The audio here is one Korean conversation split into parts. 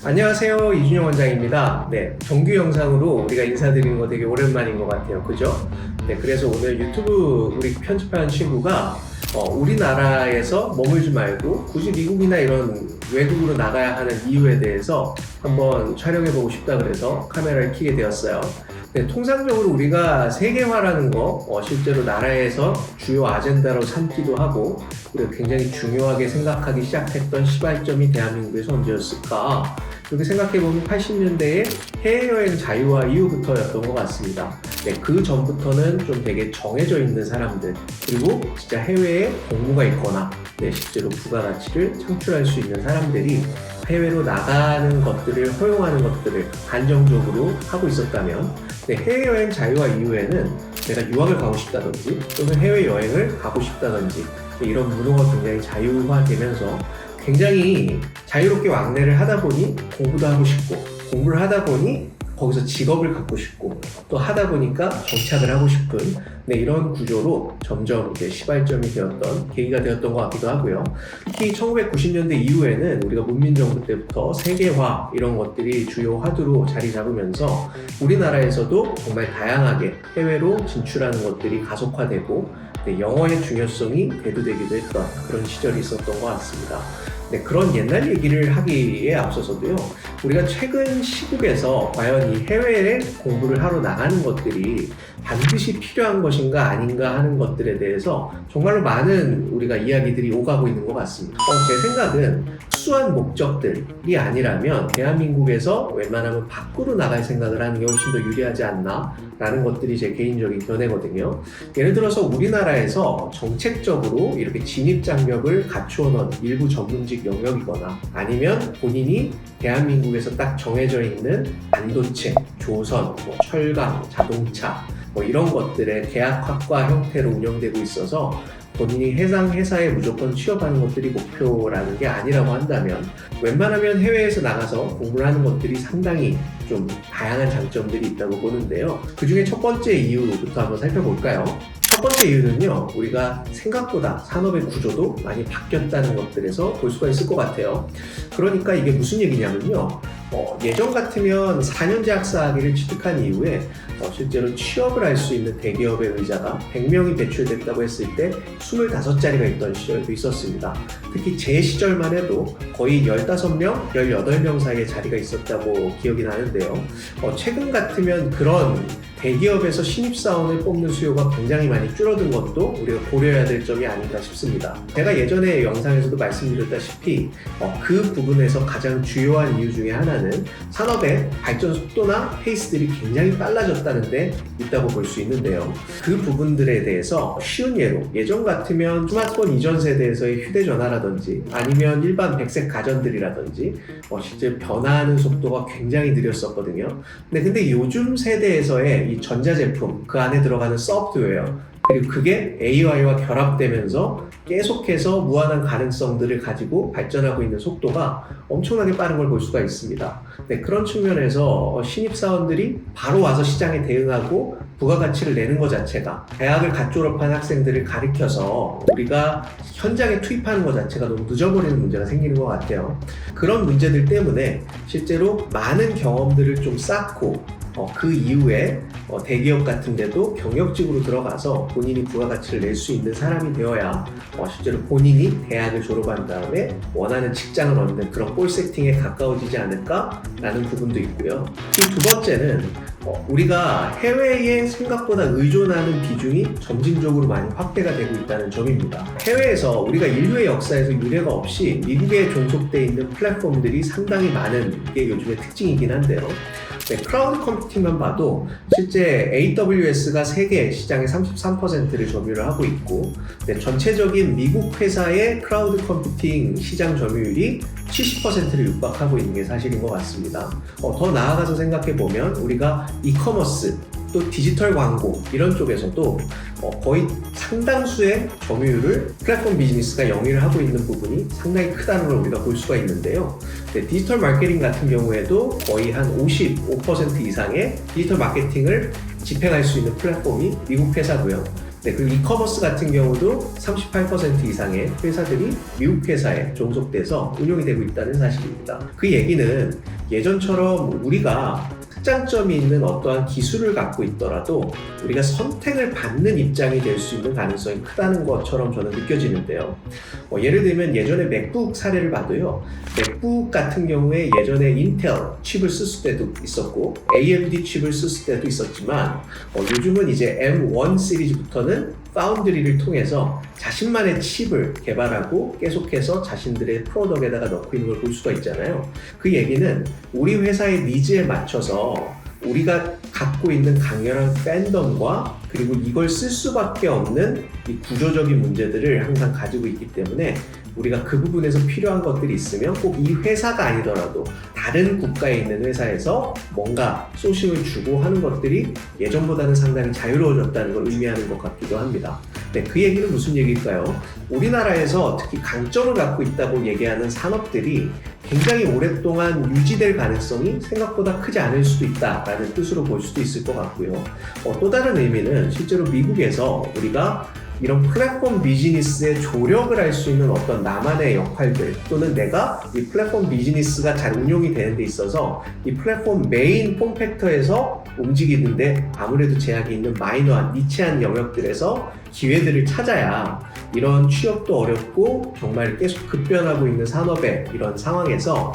안녕하세요, 이준영 원장입니다. 네, 정규 영상으로 우리가 인사드리는 거 되게 오랜만인 것 같아요. 그죠? 네, 그래서 오늘 유튜브 우리 편집하는 친구가 우리나라에서 머물지 말고 굳이 미국이나 이런 외국으로 나가야 하는 이유에 대해서 한번 촬영해보고 싶다 그래서 카메라를 켜게 되었어요. 네, 통상적으로 우리가 세계화라는 거 실제로 나라에서 주요 아젠다로 삼기도 하고 우리가 굉장히 중요하게 생각하기 시작했던 시발점이 대한민국에서 언제였을까? 이렇게 생각해보면 80년대에 해외여행 자유화 이후부터였던 것 같습니다. 네, 그 전부터는 좀 되게 정해져 있는 사람들, 그리고 진짜 해외에 공부가 있거나 실제로 부가가치를 창출할 수 있는 사람들이 해외로 나가는 것들을 허용하는 것들을 한정적으로 하고 있었다면, 해외여행 자유화 이후에는 내가 유학을 가고 싶다든지 또는 해외여행을 가고 싶다든지 이런 문화가 굉장히 자유화되면서 굉장히 자유롭게 왕래를 하다 보니 공부도 하고 싶고, 공부를 하다 보니 거기서 직업을 갖고 싶고, 또 하다 보니까 정착을 하고 싶은 이런 구조로 점점 이제 시발점이 되었던 계기가 되었던 것 같기도 하고요. 특히 1990년대 이후에는 우리가 문민정부 때부터 세계화 이런 것들이 주요 화두로 자리 잡으면서 우리나라에서도 정말 다양하게 해외로 진출하는 것들이 가속화되고 영어의 중요성이 대두되기도 했던 그런 시절이 있었던 것 같습니다. 그런 옛날 얘기를 하기에 앞서서도요, 우리가 최근 시국에서 과연 이 해외에 공부를 하러 나가는 것들이 반드시 필요한 것인가 아닌가 하는 것들에 대해서 정말로 많은 우리가 이야기들이 오가고 있는 것 같습니다. 제 생각은 특수한 목적들이 아니라면 대한민국에서 웬만하면 밖으로 나갈 생각을 하는 게 훨씬 더 유리하지 않나 라는 것들이 제 개인적인 견해거든요. 예를 들어서 우리나라에서 정책적으로 이렇게 진입장벽을 갖추어 놓은 일부 전문직 영역이거나 아니면 본인이 대한민국에서 딱 정해져 있는 반도체, 조선, 철강, 자동차 이런 것들의 계약학과 형태로 운영되고 있어서 본인이 해당 회사에 무조건 취업하는 것들이 목표라는 게 아니라고 한다면 웬만하면 해외에서 나가서 공부를 하는 것들이 상당히 좀 다양한 장점들이 있다고 보는데요. 그 중에 첫 번째 이유부터 한번 살펴볼까요? 첫 번째 이유는요, 우리가 생각보다 산업의 구조도 많이 바뀌었다는 것들에서 볼 수가 있을 것 같아요. 그러니까 이게 무슨 얘기냐면요, 예전 같으면 4년제 학사학위를 취득한 이후에 실제로 취업을 할 수 있는 대기업의 의자가 100명이 배출됐다고 했을 때 25자리가 있던 시절도 있었습니다. 특히 제 시절만 해도 거의 15명, 18명 사이에 자리가 있었다고 기억이 나는데요. 최근 같으면 그런 대기업에서 신입사원을 뽑는 수요가 굉장히 많이 줄어든 것도 우리가 고려해야 될 점이 아닌가 싶습니다. 제가 예전에 영상에서도 말씀드렸다시피 그 부분에서 가장 주요한 이유 중에 하나는 산업의 발전 속도나 페이스들이 굉장히 빨라졌다는 데 있다고 볼 수 있는데요. 그 부분들에 대해서 쉬운 예로 예전 같으면 스마트폰 이전 세대에서의 휴대전화라든지 아니면 일반 백색 가전들이라든지 실제 변화하는 속도가 굉장히 느렸었거든요. 근데 요즘 세대에서의 이 전자제품, 그 안에 들어가는 소프트웨어, 그리고 그게 AI와 결합되면서 계속해서 무한한 가능성들을 가지고 발전하고 있는 속도가 엄청나게 빠른 걸 볼 수가 있습니다. 그런 측면에서 신입사원들이 바로 와서 시장에 대응하고 부가가치를 내는 것 자체가 대학을 갓 졸업한 학생들을 가르쳐서 우리가 현장에 투입하는 것 자체가 너무 늦어버리는 문제가 생기는 것 같아요. 그런 문제들 때문에 실제로 많은 경험들을 좀 쌓고 그 이후에 대기업 같은 데도 경력직으로 들어가서 본인이 부가가치를 낼 수 있는 사람이 되어야 실제로 본인이 대학을 졸업한 다음에 원하는 직장을 얻는 그런 골 세팅에 가까워지지 않을까라는 부분도 있고요. 이 두 번째는 우리가 해외에 생각보다 의존하는 비중이 점진적으로 많이 확대가 되고 있다는 점입니다. 해외에서 우리가 인류의 역사에서 유례가 없이 미국에 종속되어 있는 플랫폼들이 상당히 많은 게 요즘의 특징이긴 한데요. 클라우드 컴퓨팅만 봐도 실제 AWS가 세계 시장의 33%를 점유를 하고 있고 전체적인 미국 회사의 클라우드 컴퓨팅 시장 점유율이 70%를 육박하고 있는 게 사실인 것 같습니다. 더 나아가서 생각해보면 우리가 이커머스 또 디지털 광고 이런 쪽에서도 거의 상당수의 점유율을 플랫폼 비즈니스가 영위를 하고 있는 부분이 상당히 크다는 걸 우리가 볼 수가 있는데요. 디지털 마케팅 같은 경우에도 거의 한 55% 이상의 디지털 마케팅을 집행할 수 있는 플랫폼이 미국 회사고요. 그리고 이커머스 같은 경우도 38% 이상의 회사들이 미국 회사에 종속돼서 운용이 되고 있다는 사실입니다. 그 얘기는 예전처럼 우리가 특장점이 있는 어떠한 기술을 갖고 있더라도 우리가 선택을 받는 입장이 될 수 있는 가능성이 크다는 것처럼 저는 느껴지는데요. 예를 들면 예전에 맥북 사례를 봐도요. 맥북 같은 경우에 예전에 인텔 칩을 쓸 때도 있었고 AMD 칩을 쓸 때도 있었지만 요즘은 이제 M1 시리즈부터는 파운드리를 통해서 자신만의 칩을 개발하고 계속해서 자신들의 프로덕트에다가 넣고 있는 걸 볼 수가 있잖아요. 그 얘기는 우리 회사의 니즈에 맞춰서 우리가 갖고 있는 강렬한 팬덤과 그리고 이걸 쓸 수밖에 없는 이 구조적인 문제들을 항상 가지고 있기 때문에 우리가 그 부분에서 필요한 것들이 있으면 꼭 이 회사가 아니더라도 다른 국가에 있는 회사에서 뭔가 소싱을 주고 하는 것들이 예전보다는 상당히 자유로워졌다는 걸 의미하는 것 같기도 합니다. 네, 그 얘기는 무슨 얘기일까요? 우리나라에서 특히 강점을 갖고 있다고 얘기하는 산업들이 굉장히 오랫동안 유지될 가능성이 생각보다 크지 않을 수도 있다라는 뜻으로 볼 수도 있을 것 같고요. 또 다른 의미는 실제로 미국에서 우리가 이런 플랫폼 비즈니스의 조력을 할 수 있는 어떤 나만의 역할들 또는 내가 이 플랫폼 비즈니스가 잘 운용이 되는 데 있어서 이 플랫폼 메인 폼팩터에서 움직이는데 아무래도 제약이 있는 마이너한 니치한 영역들에서 기회들을 찾아야 이런 취업도 어렵고 정말 계속 급변하고 있는 산업의 이런 상황에서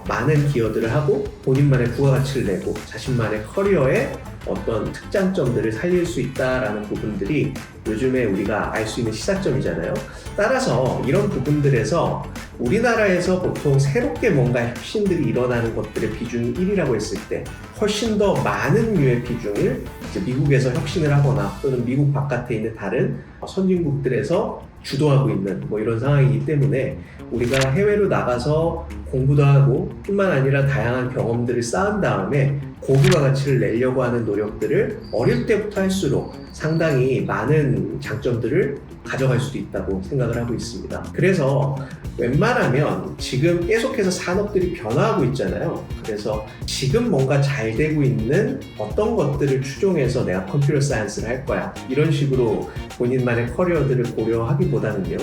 많은 기여들을 하고 본인만의 부가가치를 내고 자신만의 커리어에 어떤 특장점들을 살릴 수 있다라는 부분들이 요즘에 우리가 알 수 있는 시사점이잖아요. 따라서 이런 부분들에서 우리나라에서 보통 새롭게 뭔가 혁신들이 일어나는 것들의 비중이 1이라고 했을 때 훨씬 더 많은 류의 비중을 이제 미국에서 혁신을 하거나 또는 미국 바깥에 있는 다른 선진국들에서 주도하고 있는 이런 상황이기 때문에 우리가 해외로 나가서 공부도 하고 뿐만 아니라 다양한 경험들을 쌓은 다음에 고부가 가치를 내려고 하는 노력들을 어릴 때부터 할수록 상당히 많은 장점들을 가져갈 수도 있다고 생각을 하고 있습니다. 그래서 웬만하면 지금 계속해서 산업들이 변화하고 있잖아요. 그래서 지금 뭔가 잘 되고 있는 어떤 것들을 추종해서 내가 컴퓨터 사이언스를 할 거야 이런 식으로 본인만의 커리어들을 고려하기보다는요,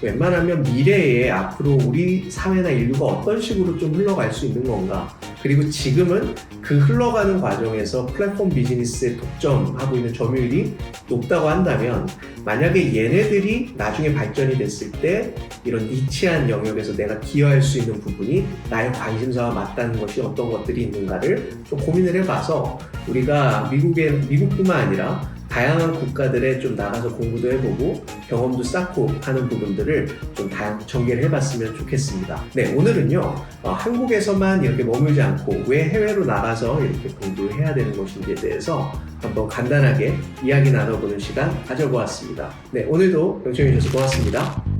웬만하면 미래에 앞으로 우리 사회나 인류가 어떤 식으로 좀 흘러갈 수 있는 건가, 그리고 지금은 그 흘러가는 과정에서 플랫폼 비즈니스에 독점하고 있는 점유율이 높다고 한다면 만약에 얘네들이 나중에 발전이 됐을 때 이런 니치한 영역에서 내가 기여할 수 있는 부분이 나의 관심사와 맞닿는 것이 어떤 것들이 있는가를 좀 고민을 해봐서 우리가 미국뿐만 아니라 다양한 국가들에 좀 나가서 공부도 해보고 경험도 쌓고 하는 부분들을 좀 전개를 해봤으면 좋겠습니다. 네, 오늘은요 한국에서만 이렇게 머물지 않고 왜 해외로 나가서 이렇게 공부를 해야 되는 것인지에 대해서 한번 간단하게 이야기 나눠보는 시간 가져보았습니다. 네, 오늘도 경청해 주셔서 고맙습니다.